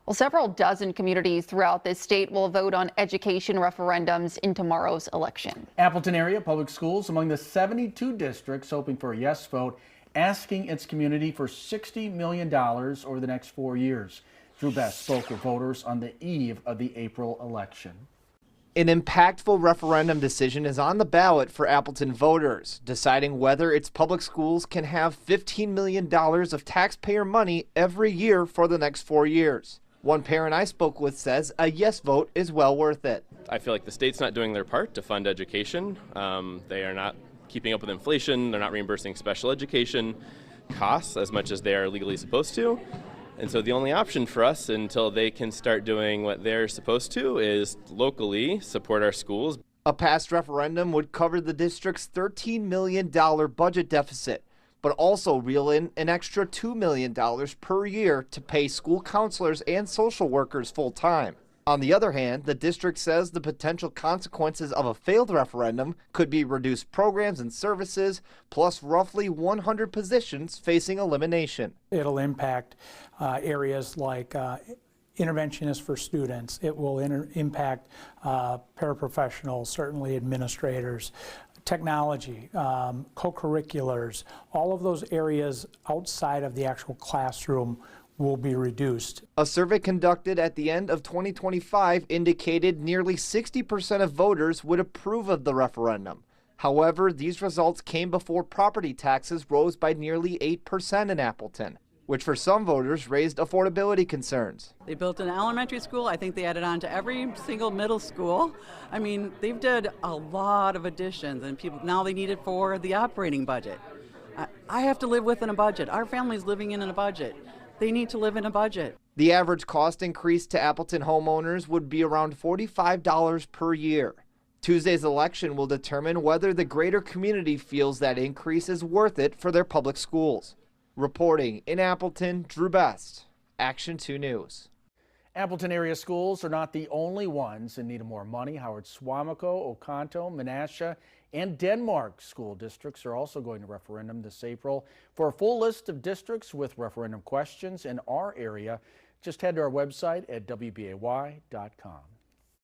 Well, several dozen communities throughout this state will vote on education referendums in tomorrow's election. Appleton area public schools among the 72 districts hoping for a yes vote, asking its community for $60 million over the next 4 years. Drew Best spoke with voters on the eve of the April election. An impactful referendum decision is on the ballot for Appleton voters, deciding whether its public schools can have $15 million of taxpayer money every year for the next 4 years. One parent I spoke with says a yes vote is well worth it. I feel like the state's not doing their part to fund education. They are not keeping up with inflation. They're not reimbursing special education costs as much as they are legally supposed to. And so the only option for us until they can start doing what they're supposed to is locally support our schools. A past referendum would cover the district's $13 million budget deficit, but also reel in an extra $2 million per year to pay school counselors and social workers full time. On the other hand, the district says the potential consequences of a failed referendum could be reduced programs and services, plus roughly 100 positions facing elimination. It'll impact areas like interventionists for students. It will impact paraprofessionals, certainly administrators, technology, co-curriculars. All of those areas outside of the actual classroom will be reduced. A survey conducted at the end of 2025 indicated nearly 60% of voters would approve of the referendum. However, these results came before property taxes rose by nearly 8% in Appleton, which for some voters raised affordability concerns. They built an elementary school. I think they added on to every single middle school. I mean, they've did a lot of additions, and people now they need it for the operating budget. I have to live within a budget. Our family's living in a budget. They need to live in a budget. The average cost increase to Appleton homeowners would be around $45 per year. Tuesday's election will determine whether the greater community feels that increase is worth it for their public schools. Reporting in Appleton, Drew Best, Action 2 News. Appleton area schools are not the only ones in need of more money. Howard Suamico, Oconto, Menasha, and Denmark school districts are also going to referendum this April. For a full list of districts with referendum questions in our area, just head to our website at WBAY.com.